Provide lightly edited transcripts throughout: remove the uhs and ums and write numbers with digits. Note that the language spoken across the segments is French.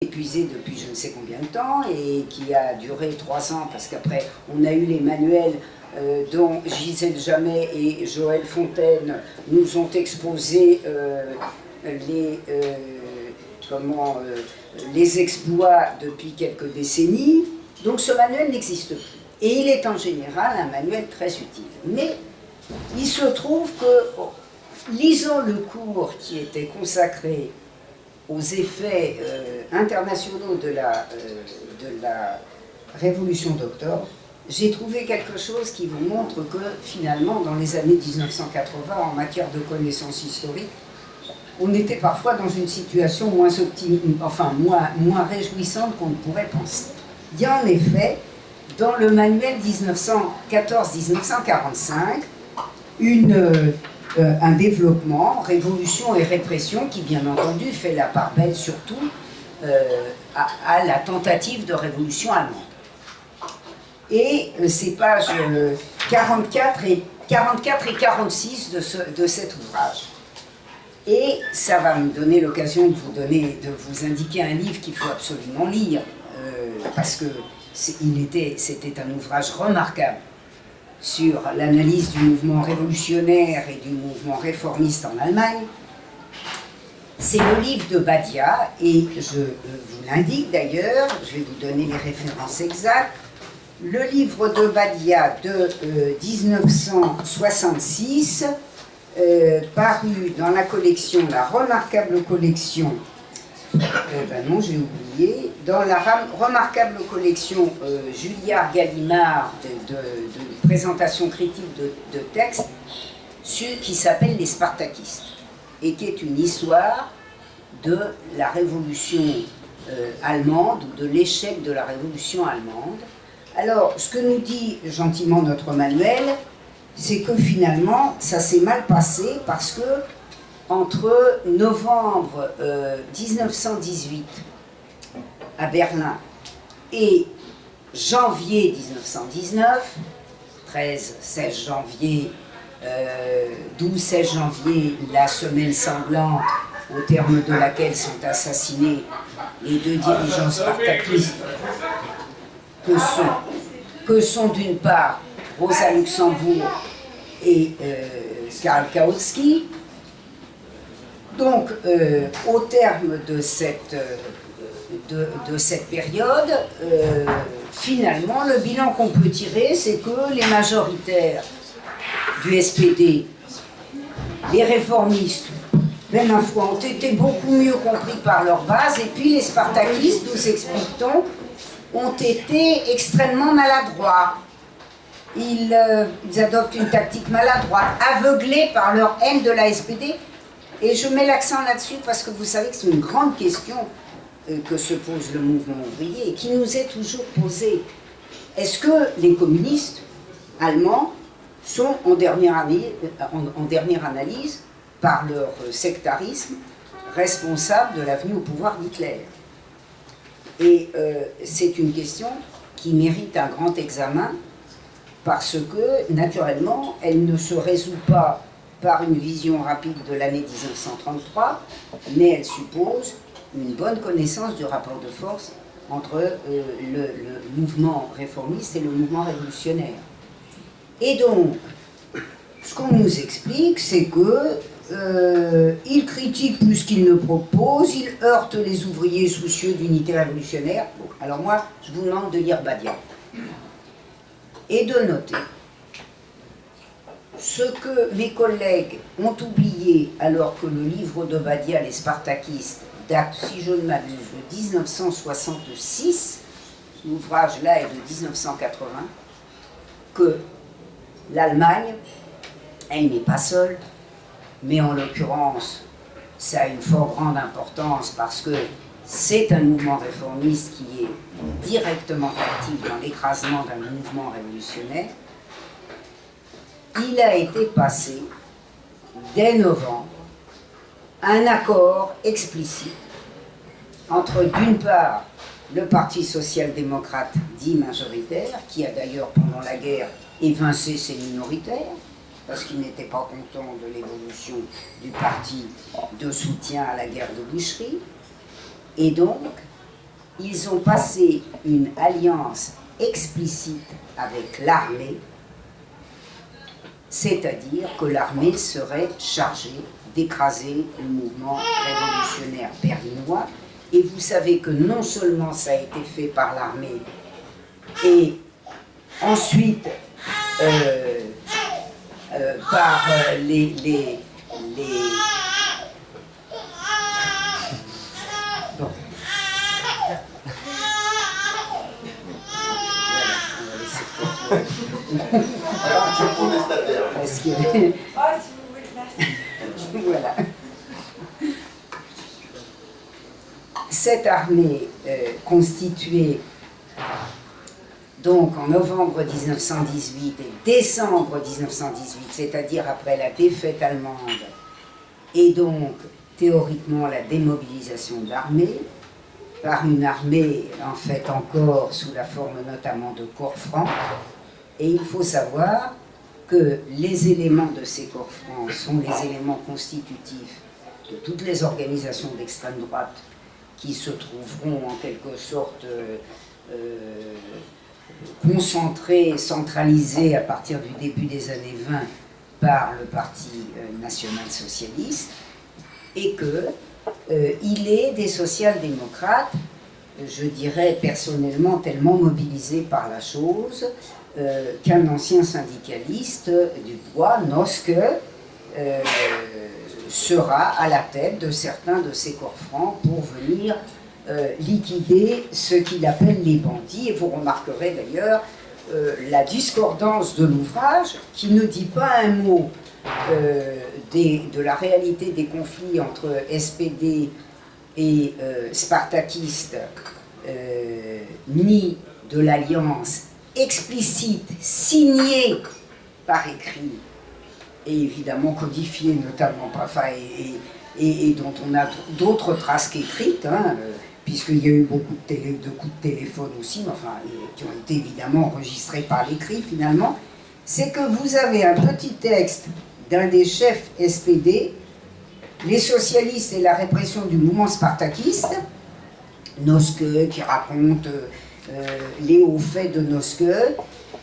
épuisé depuis je ne sais combien de temps et qui a duré 3 ans parce qu'après on a eu les manuels dont Gisèle Jamet et Joël Fontaine nous ont exposé les exploits depuis quelques décennies. Donc ce manuel n'existe plus. Et il est en général un manuel très utile. Mais il se trouve que, lisant le cours qui était consacré aux effets internationaux de la Révolution d'octobre, j'ai trouvé quelque chose qui vous montre que finalement, dans les années 1980, en matière de connaissances historiques, on était parfois dans une situation moins réjouissante qu'on ne pourrait penser. Il y a en effet, dans le manuel 1914-1945, un développement, révolution et répression, qui bien entendu fait la part belle surtout à la tentative de révolution allemande. Et c'est pages 44 et 46 de cet ouvrage. Et ça va me donner l'occasion de vous indiquer un livre qu'il faut absolument lire, parce que c'était un ouvrage remarquable sur l'analyse du mouvement révolutionnaire et du mouvement réformiste en Allemagne. C'est le livre de Badia, et je vous l'indique d'ailleurs, je vais vous donner les références exactes. Le livre de Badia de 1966, paru dans la collection, la remarquable collection, non, j'ai oublié, dans la remarquable collection Julliard Gallimard de présentation critique de textes, qui s'appelle Les Spartakistes, et qui est une histoire de la révolution allemande, ou de l'échec de la révolution allemande. Alors, ce que nous dit gentiment notre manuel, c'est que finalement, ça s'est mal passé parce que entre novembre 1918 à Berlin et janvier 1919, 13-16 janvier, 12-16 janvier, la semaine sanglante, au terme de laquelle sont assassinés les deux dirigeants spartakistes que sont d'une part Rosa Luxembourg et Karl Kautsky. Donc, au terme de cette période, finalement, le bilan qu'on peut tirer, c'est que les majoritaires du SPD, les réformistes, même ma foi, ont été beaucoup mieux compris par leur base, et puis les spartakistes, nous explique-t-on, ont été extrêmement maladroits. Ils adoptent une tactique maladroite, aveuglés par leur haine de la SPD. Et je mets l'accent là-dessus parce que vous savez que c'est une grande question que se pose le mouvement ouvrier et qui nous est toujours posée. Est-ce que les communistes allemands sont, en dernière analyse, par leur sectarisme, responsables de la venue au pouvoir d'Hitler? Et c'est une question qui mérite un grand examen parce que, naturellement, elle ne se résout pas par une vision rapide de l'année 1933, mais elle suppose une bonne connaissance du rapport de force entre le mouvement réformiste et le mouvement révolutionnaire. Et donc, ce qu'on nous explique, c'est que il critique plus qu'il ne propose, il heurte les ouvriers soucieux d'unité révolutionnaire. Bon, alors moi, je vous demande de lire Badia et de noter ce que mes collègues ont oublié alors que le livre de Badia, Les Spartakistes, date, si je ne m'abuse, de 1966, l'ouvrage-là est de 1980, que l'Allemagne, elle n'est pas seule, mais en l'occurrence, ça a une fort grande importance parce que c'est un mouvement réformiste qui est directement actif dans l'écrasement d'un mouvement révolutionnaire. Il a été passé, dès novembre, un accord explicite entre, d'une part, le Parti social-démocrate dit majoritaire, qui a d'ailleurs, pendant la guerre, évincé ses minoritaires, parce qu'il n'était pas content de l'évolution du parti de soutien à la guerre de boucherie, et donc ils ont passé une alliance explicite avec l'armée, c'est-à-dire que l'armée serait chargée d'écraser le mouvement révolutionnaire berlinois. Et vous savez que non seulement ça a été fait par l'armée, et ensuite par les bon. Parce que... voilà. Cette armée constituée donc en novembre 1918 et décembre 1918, c'est-à-dire après la défaite allemande et donc théoriquement la démobilisation de l'armée, par une armée en fait encore sous la forme notamment de corps francs. Et il faut savoir que les éléments de ces corps francs sont les éléments constitutifs de toutes les organisations d'extrême droite qui se trouveront en quelque sorte concentrées, centralisées à partir du début des années 20 par le Parti national-socialiste, et qu'il est des social-démocrates, je dirais personnellement tellement mobilisé par la chose, qu'un ancien syndicaliste du bois, Noske, sera à la tête de certains de ces corps francs pour venir liquider ce qu'il appelle les bandits. Et vous remarquerez d'ailleurs la discordance de l'ouvrage qui ne dit pas un mot de la réalité des conflits entre SPD et spartakistes, ni de l'alliance explicite, signée par écrit, et évidemment codifiée notamment, et dont on a d'autres traces qu'écrites, hein, puisqu'il y a eu beaucoup de coups de téléphone aussi, enfin, qui ont été évidemment enregistrés par l'écrit finalement, c'est que vous avez un petit texte d'un des chefs SPD, les socialistes et la répression du mouvement spartakiste, Noske, qui raconte les hauts faits de Noske,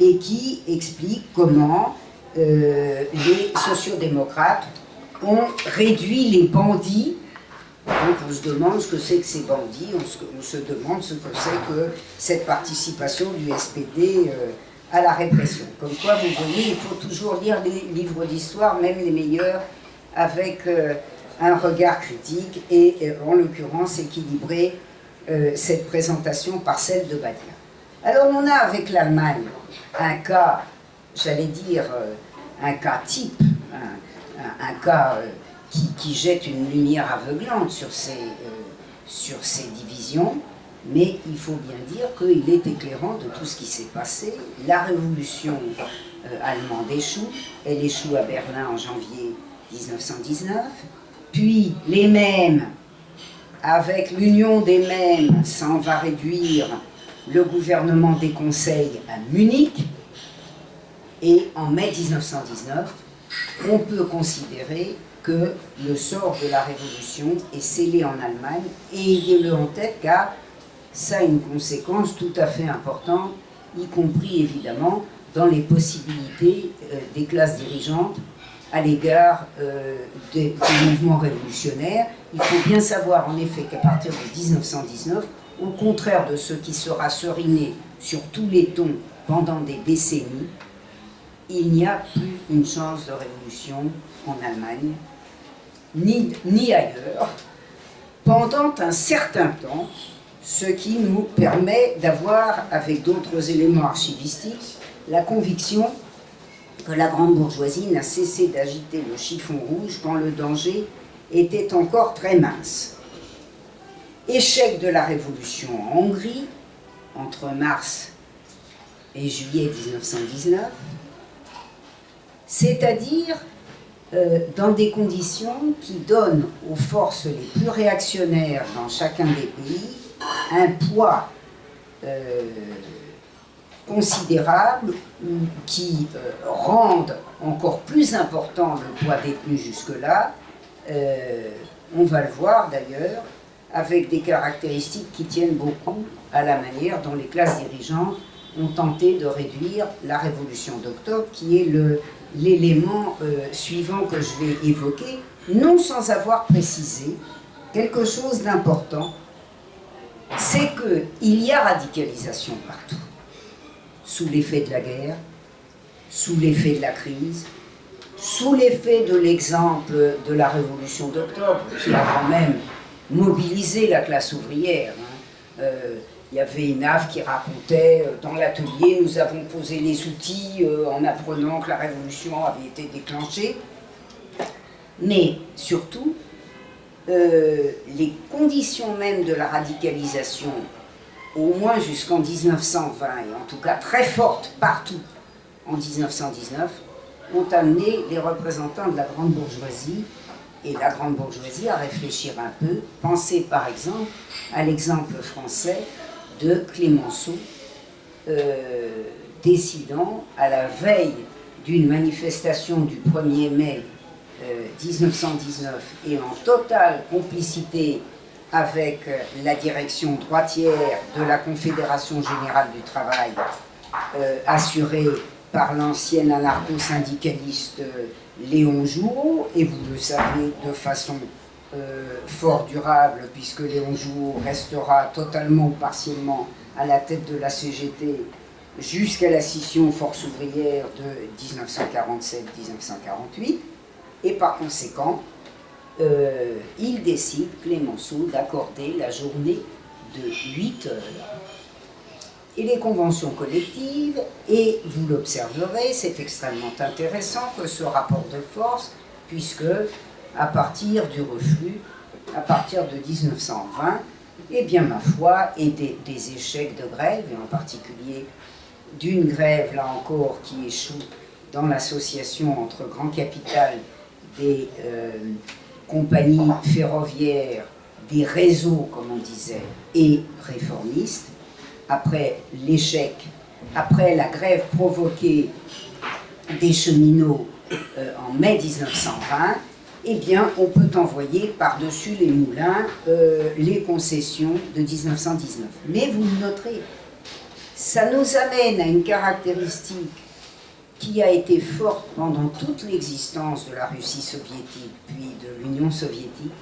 et qui explique comment les sociodémocrates ont réduit les bandits. Donc on se demande ce que c'est que ces bandits, on se demande ce que c'est que cette participation du SPD à la répression. Comme quoi, vous voyez, il faut toujours lire les livres d'histoire, même les meilleurs, avec un regard critique et en l'occurrence équilibrer cette présentation par celle de Badia. Alors on a avec l'Allemagne un cas, j'allais dire, un cas type, un cas qui jette une lumière aveuglante sur ces divisions, mais il faut bien dire qu'il est éclairant de tout ce qui s'est passé. La révolution allemande échoue, elle échoue à Berlin en janvier 1919, puis les mêmes, avec l'union des mêmes, s'en va réduire le gouvernement des conseils à Munich, et en mai 1919, on peut considérer que le sort de la révolution est scellé en Allemagne, et ayez-le en tête car ça a une conséquence tout à fait importante, y compris évidemment dans les possibilités des classes dirigeantes à l'égard des mouvements révolutionnaires. Il faut bien savoir en effet qu'à partir de 1919, au contraire de ce qui sera seriné sur tous les tons pendant des décennies, il n'y a plus une chance de révolution en Allemagne, ni ailleurs, pendant un certain temps, ce qui nous permet d'avoir, avec d'autres éléments archivistiques, la conviction que la grande bourgeoisie n'a cessé d'agiter le chiffon rouge quand le danger était encore très mince. Échec de la révolution en Hongrie, entre mars et juillet 1919, c'est-à-dire dans des conditions qui donnent aux forces les plus réactionnaires dans chacun des pays un poids considérable qui rendent encore plus important le poids détenu jusque-là. On va le voir d'ailleurs avec des caractéristiques qui tiennent beaucoup à la manière dont les classes dirigeantes ont tenté de réduire la révolution d'octobre, qui est l'élément suivant que je vais évoquer, non sans avoir précisé quelque chose d'important, c'est qu'il y a radicalisation partout, sous l'effet de la guerre, sous l'effet de la crise, sous l'effet de l'exemple de la révolution d'octobre, qui a quand même mobilisé la classe ouvrière. Il y avait Naf qui racontait, dans l'atelier, nous avons posé les outils en apprenant que la révolution avait été déclenchée. Mais surtout, les conditions même de la radicalisation, au moins jusqu'en 1920, et en tout cas très fortes partout en 1919, ont amené les représentants de la grande bourgeoisie et la grande bourgeoisie à réfléchir un peu. Pensez par exemple à l'exemple français de Clémenceau, décidant à la veille d'une manifestation du 1er mai 1919 et en totale complicité avec la direction droitière de la Confédération Générale du Travail, assurée par l'ancien anarcho-syndicaliste Léon Jouot, et vous le savez de façon fort durable, puisque Léon Jouot restera totalement ou partiellement à la tête de la CGT jusqu'à la scission Force ouvrière de 1947-1948, et par conséquent, il décide, Clémenceau, d'accorder la journée de 8 heures. Et les conventions collectives, et vous l'observerez, c'est extrêmement intéressant que ce rapport de force, puisque à partir du reflux, à partir de 1920, eh bien ma foi, et des échecs de grève, et en particulier d'une grève, là encore, qui échoue dans l'association entre Grand Capital des compagnies ferroviaires, des réseaux, comme on disait, et réformistes, après l'échec, après la grève provoquée des cheminots en mai 1920, eh bien, on peut envoyer par-dessus les moulins les concessions de 1919. Mais vous le noterez, ça nous amène à une caractéristique qui a été forte pendant toute l'existence de la Russie soviétique, puis de l'Union soviétique,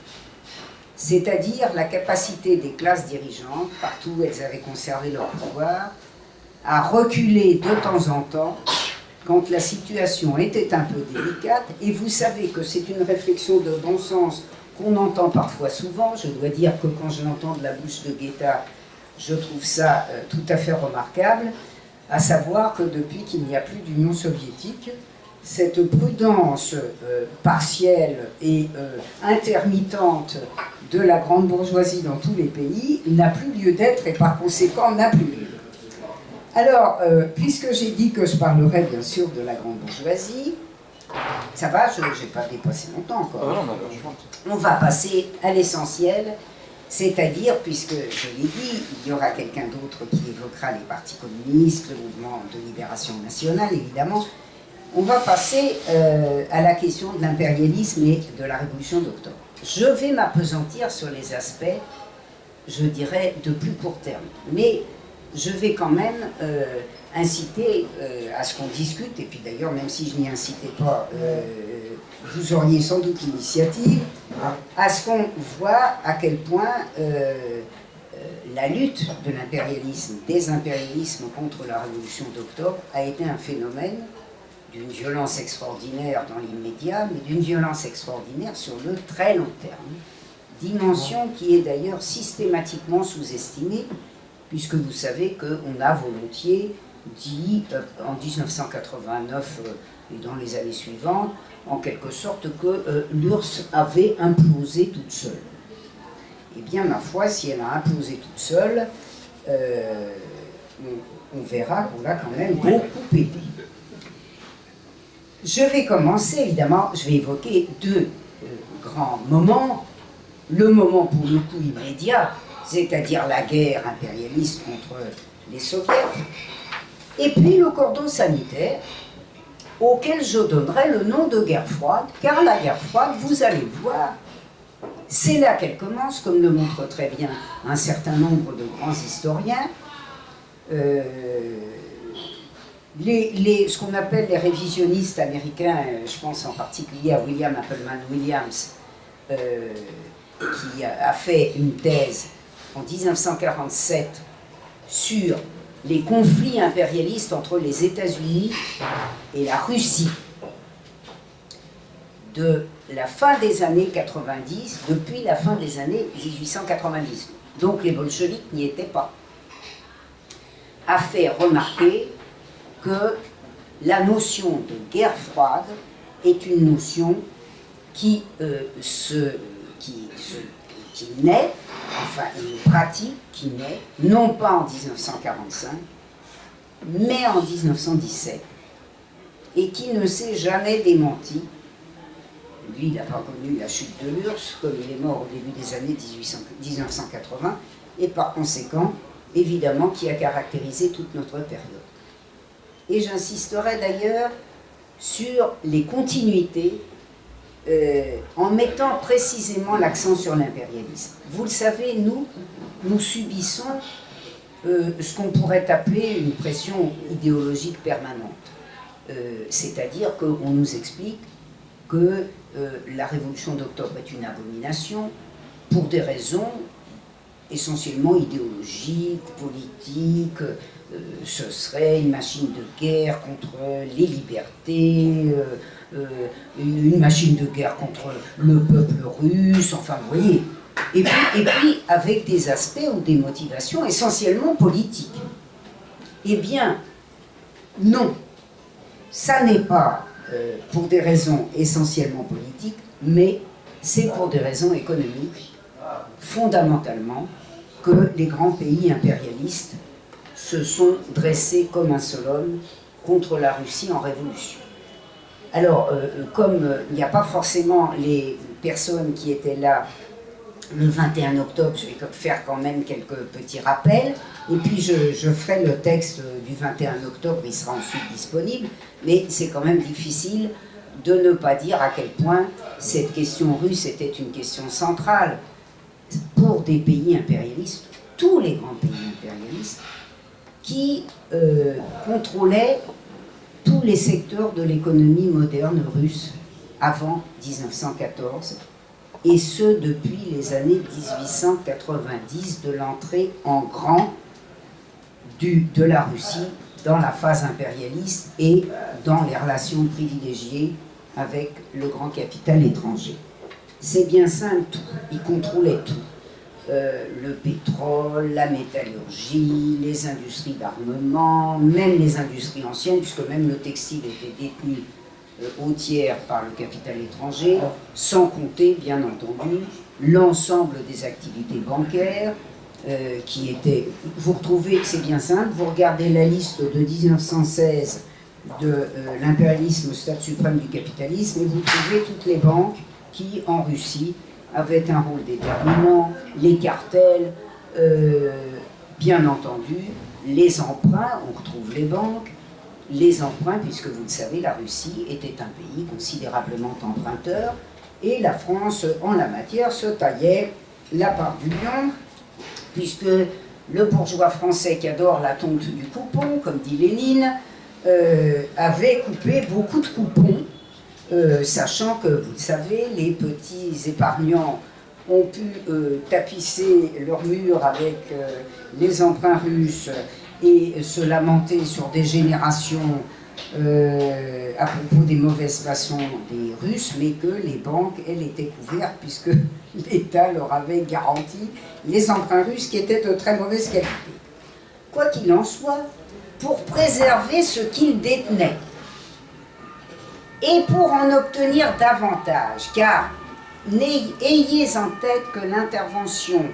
c'est-à-dire la capacité des classes dirigeantes, partout où elles avaient conservé leur pouvoir, à reculer de temps en temps quand la situation était un peu délicate. Et vous savez que c'est une réflexion de bon sens qu'on entend parfois souvent. Je dois dire que quand je l'entends de la bouche de Guetta, je trouve ça tout à fait remarquable, à savoir que depuis qu'il n'y a plus d'Union soviétique, cette prudence partielle et intermittente de la grande bourgeoisie dans tous les pays n'a plus lieu d'être et par conséquent n'a plus lieu. Alors, puisque j'ai dit que je parlerai bien sûr de la grande bourgeoisie, ça va, je n'ai pas dépassé mon temps encore. On va passer à l'essentiel, c'est-à-dire, puisque je l'ai dit, il y aura quelqu'un d'autre qui évoquera les partis communistes, le mouvement de libération nationale, évidemment. On va passer à la question de l'impérialisme et de la révolution d'octobre. Je vais m'appesantir sur les aspects, je dirais, de plus court terme. Mais je vais quand même inciter à ce qu'on discute, et puis d'ailleurs, même si je n'y incitais pas, vous auriez sans doute l'initiative, à ce qu'on voit à quel point la lutte de l'impérialisme, des impérialismes contre la révolution d'octobre a été un phénomène d'une violence extraordinaire dans l'immédiat, mais d'une violence extraordinaire sur le très long terme. Dimension qui est d'ailleurs systématiquement sous-estimée, puisque vous savez qu'on a volontiers dit, en 1989 et dans les années suivantes, en quelque sorte que l'URSS avait implosé toute seule. Eh bien, ma foi, si elle a implosé toute seule, on verra qu'on l'a quand même beaucoup aidé. Je vais commencer, évidemment, je vais évoquer deux grands moments. Le moment pour le coup immédiat, c'est-à-dire la guerre impérialiste contre les soviets, et puis le cordon sanitaire, auquel je donnerai le nom de guerre froide, car la guerre froide, vous allez voir, C'est là qu'elle commence, comme le montrent très bien un certain nombre de grands historiens. Ce qu'on appelle les révisionnistes américains, je pense en particulier à William Appleman Williams, qui a fait une thèse en 1947 sur les conflits impérialistes entre les États-Unis et la Russie de la fin des années 90, depuis la fin des années 1890. Donc les bolcheviks n'y étaient pas. A fait remarquer que la notion de guerre froide est une notion qui naît, enfin une pratique qui naît, non pas en 1945, mais en 1917, et qui ne s'est jamais démentie. Lui, il n'a pas connu la chute de l'URSS, comme il est mort au début des années 1980, et par conséquent, évidemment, qui a caractérisé toute notre période. Et j'insisterai d'ailleurs sur les continuités en mettant précisément l'accent sur l'impérialisme. Vous le savez, nous subissons ce qu'on pourrait appeler une pression idéologique permanente. C'est-à-dire qu'on nous explique que la révolution d'octobre est une abomination pour des raisons essentiellement idéologiques, politiques. Ce serait une machine de guerre contre les libertés, une machine de guerre contre le peuple russe, enfin vous voyez. Et puis avec des aspects ou des motivations essentiellement politiques. Eh bien, non, ça n'est pas pour des raisons essentiellement politiques, mais c'est pour des raisons économiques, fondamentalement, que les grands pays impérialistes se sont dressés comme un seul homme contre la Russie en révolution. Alors, comme il n'y a pas forcément les personnes qui étaient là le 21 octobre, je vais faire quand même quelques petits rappels, et puis je ferai le texte du 21 octobre, il sera ensuite disponible, mais c'est quand même difficile de ne pas dire à quel point cette question russe était une question centrale pour des pays impérialistes, tous les grands pays impérialistes, qui contrôlaient tous les secteurs de l'économie moderne russe avant 1914, et ce depuis les années 1890, de l'entrée en grand de la Russie dans la phase impérialiste et dans les relations privilégiées avec le grand capital étranger. C'est bien simple, tout. Ils contrôlaient tout. Le pétrole, la métallurgie, les industries d'armement, même les industries anciennes, puisque même le textile était détenu au tiers par le capital étranger, sans compter, bien entendu, l'ensemble des activités bancaires qui étaient... Vous retrouvez, c'est bien simple, vous regardez la liste de 1916 de l'impérialisme, stade suprême du capitalisme, et vous trouvez toutes les banques qui, en Russie, avaient un rôle déterminant, les cartels, bien entendu, les emprunts, on retrouve les banques, les emprunts, puisque vous le savez, la Russie était un pays considérablement emprunteur, et la France, en la matière, se taillait la part du lion, puisque le bourgeois français qui adore la tonte du coupon, comme dit Lénine, avait coupé beaucoup de coupons, sachant que, vous le savez, les petits épargnants ont pu tapisser leurs murs avec les emprunts russes et se lamenter sur des générations à propos des mauvaises façons des Russes, mais que les banques, elles, étaient couvertes puisque l'État leur avait garanti les emprunts russes qui étaient de très mauvaise qualité. Quoi qu'il en soit, pour préserver ce qu'ils détenaient et pour en obtenir davantage, car ayez en tête que l'intervention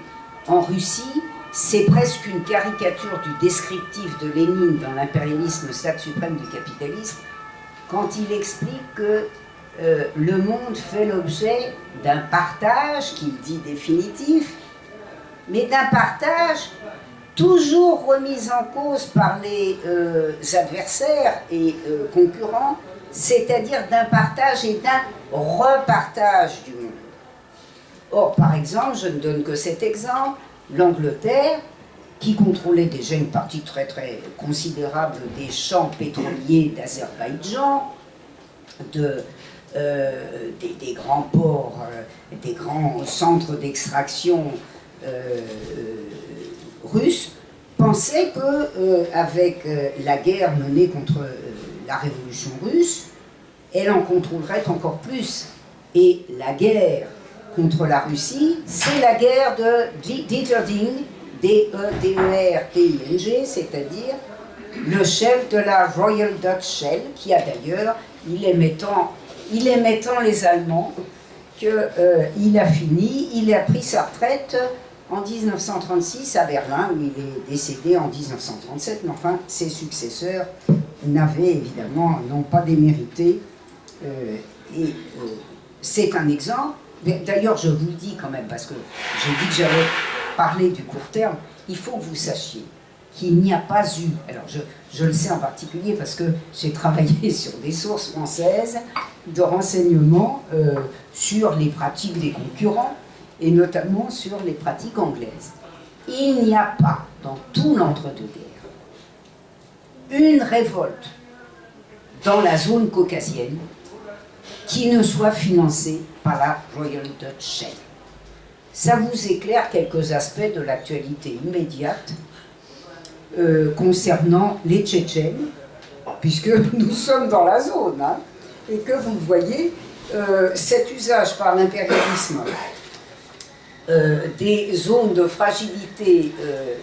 en Russie, c'est presque une caricature du descriptif de Lénine dans l'impérialisme, stade suprême du capitalisme, quand il explique que le monde fait l'objet d'un partage, qu'il dit définitif, mais d'un partage toujours remis en cause par les adversaires et concurrents, c'est-à-dire d'un partage et d'un repartage du monde. Or, par exemple, je ne donne que cet exemple, l'Angleterre, qui contrôlait déjà une partie très très considérable des champs pétroliers d'Azerbaïdjan, des grands ports, des grands centres d'extraction russes, pensait qu'avec la guerre menée contre la révolution russe, elle en contrôlerait encore plus. Et la guerre contre la Russie, c'est la guerre de Deterding, D-E-D-E-R-T-I-N-G, c'est-à-dire le chef de la Royal Dutch Shell, qui a d'ailleurs, il aimait tant les Allemands, qu'il il a pris sa retraite en 1936 à Berlin, où il est décédé en 1937, mais enfin, ses successeurs n'ont pas démérité. C'est un exemple. D'ailleurs, je vous le dis quand même, parce que j'ai dit que j'allais parler du court terme, il faut que vous sachiez qu'il n'y a pas eu, alors je le sais en particulier parce que j'ai travaillé sur des sources françaises de renseignements sur les pratiques des concurrents, et notamment sur les pratiques anglaises. Il n'y a pas, dans tout l'entre-deux-guerres, une révolte dans la zone caucasienne qui ne soit financée par la Royal Dutch Shell. Ça vous éclaire quelques aspects de l'actualité immédiate concernant les Tchétchènes, puisque nous sommes dans la zone, hein, et que vous voyez, cet usage par l'impérialisme des zones de fragilité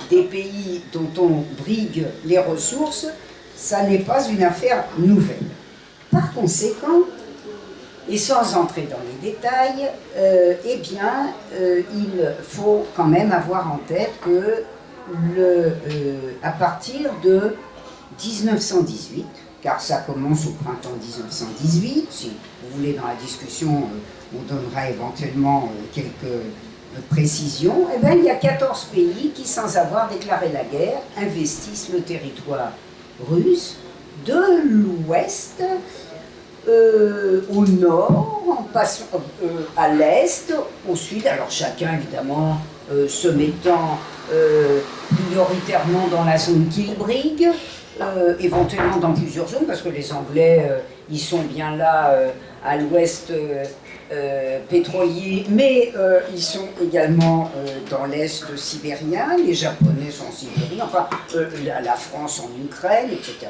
des pays dont on brigue les ressources, ça n'est pas une affaire nouvelle. Par conséquent, et sans entrer dans les détails, il faut quand même avoir en tête que à partir de 1918, car ça commence au printemps 1918, si vous voulez dans la discussion, on donnera éventuellement quelques précisions, il y a 14 pays qui, sans avoir déclaré la guerre, investissent le territoire russe de l'ouest au nord, en passant à l'est, au sud, alors chacun évidemment se mettant prioritairement dans la zone qu'ils briguent, éventuellement dans plusieurs zones, parce que les Anglais, ils sont bien là à l'ouest pétrolier, mais ils sont également dans l'est sibérien, les Japonais sont en Sibérie, enfin la France en Ukraine, etc.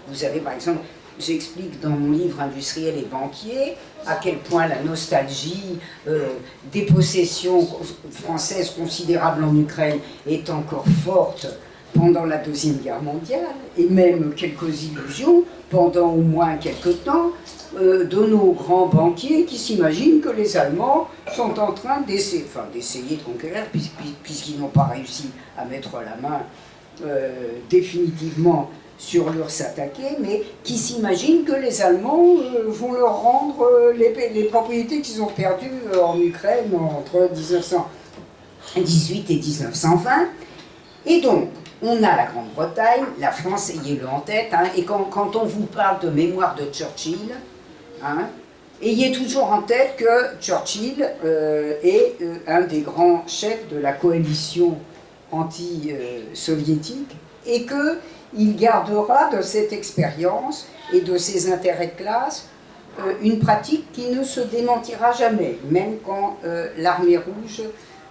Vous avez par exemple, j'explique dans mon livre Industriel et banquier à quel point la nostalgie des possessions françaises considérables en Ukraine est encore forte pendant la Deuxième Guerre mondiale, et même quelques illusions pendant au moins quelques temps de nos grands banquiers qui s'imaginent que les Allemands sont en train d'essayer de conquérir, puisqu'ils n'ont pas réussi à mettre la main définitivement sur l'URSS attaquée, mais qui s'imaginent que les Allemands vont leur rendre les propriétés qu'ils ont perdues en Ukraine entre 1918 et 1920. Et donc, on a la Grande-Bretagne, la France, ayez-le en tête, hein, et quand on vous parle de mémoire de Churchill, hein, ayez toujours en tête que Churchill est un des grands chefs de la coalition anti-soviétique, et qu'il gardera de cette expérience et de ses intérêts de classe une pratique qui ne se démentira jamais, même quand l'armée rouge,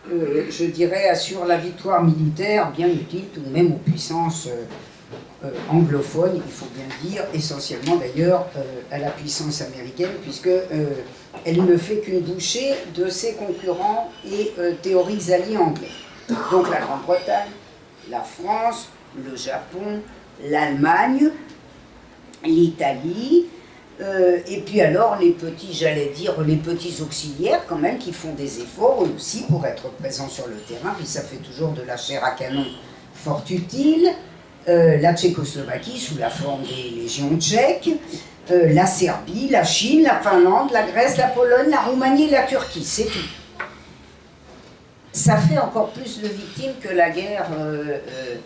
je dirais, assure la victoire militaire, bien utile tout de même aux puissances anglophones, il faut bien dire, essentiellement d'ailleurs à la puissance américaine, puisque elle ne fait qu'une bouchée de ses concurrents et théoriques alliés anglais. Donc la Grande-Bretagne, la France, le Japon, l'Allemagne, l'Italie, et puis alors les petits auxiliaires quand même qui font des efforts eux aussi pour être présents sur le terrain, puis ça fait toujours de la chair à canon fort utile, la Tchécoslovaquie sous la forme des légions tchèques, la Serbie, la Chine, la Finlande, la Grèce, la Pologne, la Roumanie et la Turquie, c'est tout. Ça fait encore plus de victimes que la guerre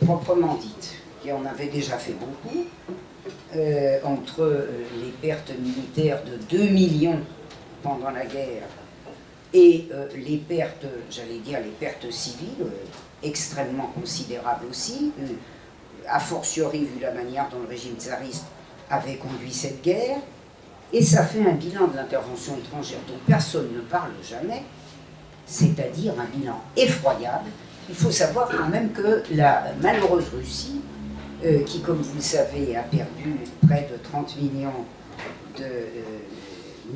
proprement dite, qui en avait déjà fait beaucoup, entre les pertes militaires de 2 millions pendant la guerre et les pertes, j'allais dire les pertes civiles, extrêmement considérables aussi, a fortiori vu la manière dont le régime tsariste avait conduit cette guerre, et ça fait un bilan de l'intervention étrangère dont personne ne parle jamais, c'est-à-dire un bilan effroyable. Il faut savoir quand même que la malheureuse Russie, qui, comme vous le savez, a perdu près de 30 millions de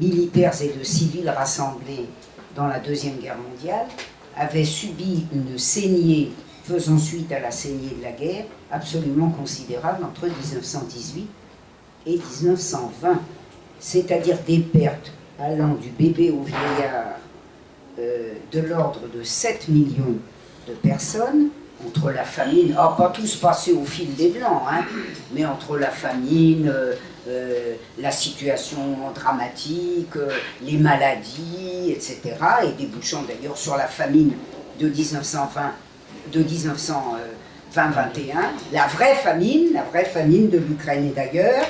militaires et de civils rassemblés dans la Deuxième Guerre mondiale, avait subi une saignée faisant suite à la saignée de la guerre absolument considérable entre 1918 et 1920, c'est-à-dire des pertes allant du bébé au vieillard de l'ordre de 7 millions de personnes, entre la famine, pas tous passés au fil des Blancs, hein, mais entre la famine, la situation dramatique, les maladies, etc., et débouchant d'ailleurs sur la famine de 1920-21, la vraie famine de l'Ukraine et d'ailleurs,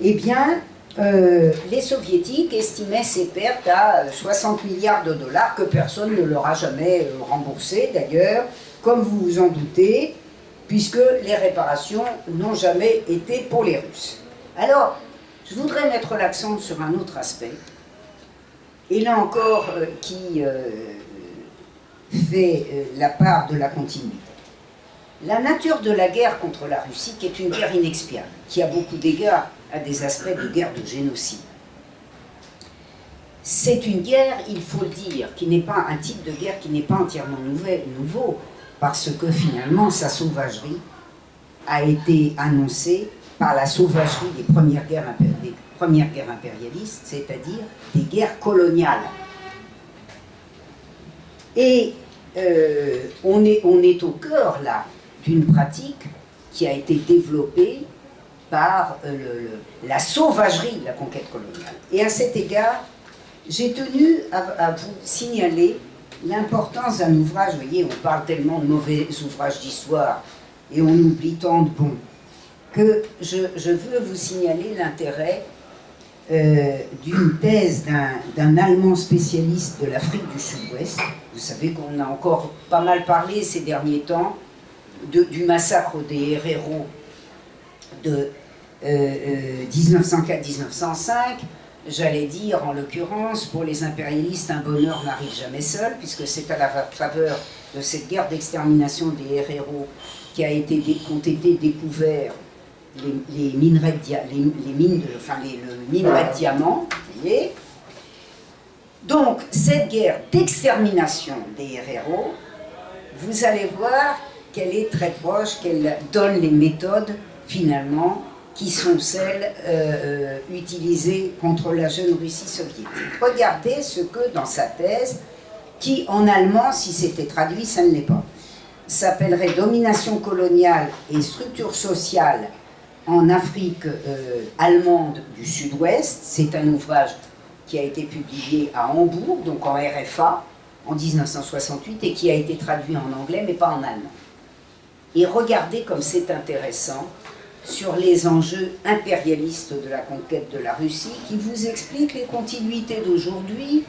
eh bien, les soviétiques estimaient ces pertes à 60 milliards de dollars que personne ne leur a jamais remboursé d'ailleurs, comme vous vous en doutez, puisque les réparations n'ont jamais été pour les Russes. Alors, je voudrais mettre l'accent sur un autre aspect, et là encore qui fait la part de la continuité. La nature de la guerre contre la Russie, qui est une guerre inexpiable, qui a beaucoup d'égards à des aspects de guerre de génocide. C'est une guerre, il faut le dire, qui n'est pas un type de guerre qui n'est pas entièrement nouveau, parce que finalement sa sauvagerie a été annoncée par la sauvagerie des premières guerres impérialistes, c'est-à-dire des guerres coloniales. Et on est au cœur là d'une pratique qui a été développée par la sauvagerie de la conquête coloniale. Et à cet égard, j'ai tenu à vous signaler l'importance d'un ouvrage. Vous voyez, on parle tellement de mauvais ouvrages d'histoire et on oublie tant de bons, que je veux vous signaler l'intérêt d'une thèse d'un Allemand spécialiste de l'Afrique du Sud-Ouest. Vous savez qu'on a encore pas mal parlé ces derniers temps du massacre des Herero de 1904-1905, j'allais dire en l'occurrence, pour les impérialistes, un bonheur n'arrive jamais seul, puisque c'est à la faveur de cette guerre d'extermination des Herero qu'ont été découverts les minerais de diamants, vous voyez. Donc, cette guerre d'extermination des Herero, vous allez voir qu'elle est très proche, qu'elle donne les méthodes, finalement, qui sont celles utilisées contre la jeune Russie soviétique. Regardez ce que, dans sa thèse, qui en allemand, si c'était traduit, ça ne l'est pas, s'appellerait « Domination coloniale et structure sociale en Afrique allemande du Sud-Ouest ». C'est un ouvrage qui a été publié à Hambourg, donc en RFA, en 1968, et qui a été traduit en anglais, mais pas en allemand. Et regardez comme c'est intéressant sur les enjeux impérialistes de la conquête de la Russie, qui vous explique les continuités d'aujourd'hui,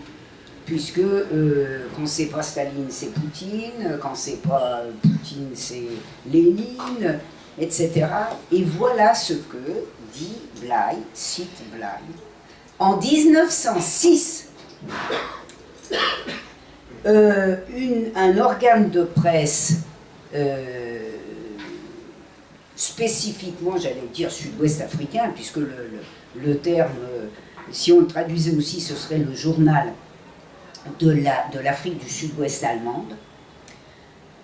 puisque quand c'est pas Staline, c'est Poutine, quand c'est pas Poutine, c'est Lénine, etc. Et voilà ce que dit Blay, cite Blay, en 1906. Un organe de presse spécifiquement, j'allais dire sud-ouest africain, puisque le terme, si on le traduisait aussi, ce serait le journal de l'Afrique du Sud-Ouest allemande,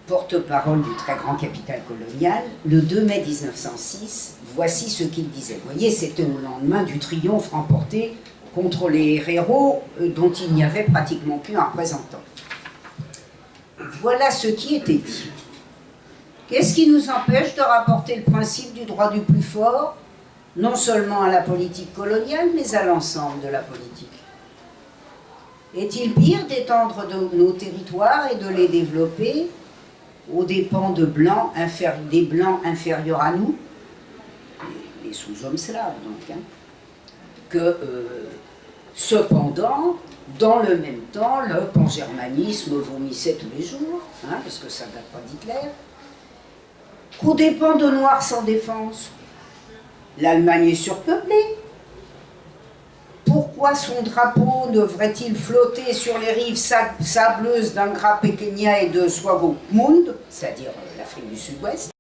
porte-parole du très grand capital colonial, le 2 mai 1906, voici ce qu'il disait. Vous voyez, c'était au lendemain du triomphe remporté contre les Herero, dont il n'y avait pratiquement plus un représentant. Voilà ce qui était dit. Qu'est-ce qui nous empêche de rapporter le principe du droit du plus fort, non seulement à la politique coloniale, mais à l'ensemble de la politique? Est-il pire d'étendre nos territoires et de les développer aux dépens des Blancs inférieurs à nous, les sous-hommes slaves donc, hein, que Cependant, dans le même temps, le pangermanisme vomissait tous les jours, hein, parce que ça ne date pas d'Hitler. Qu'aux dépens de Noirs sans défense, l'Allemagne est surpeuplée. Pourquoi son drapeau devrait-il flotter sur les rives sableuses d'Angra Pequeña et de Swakopmund, c'est-à-dire l'Afrique du Sud-Ouest,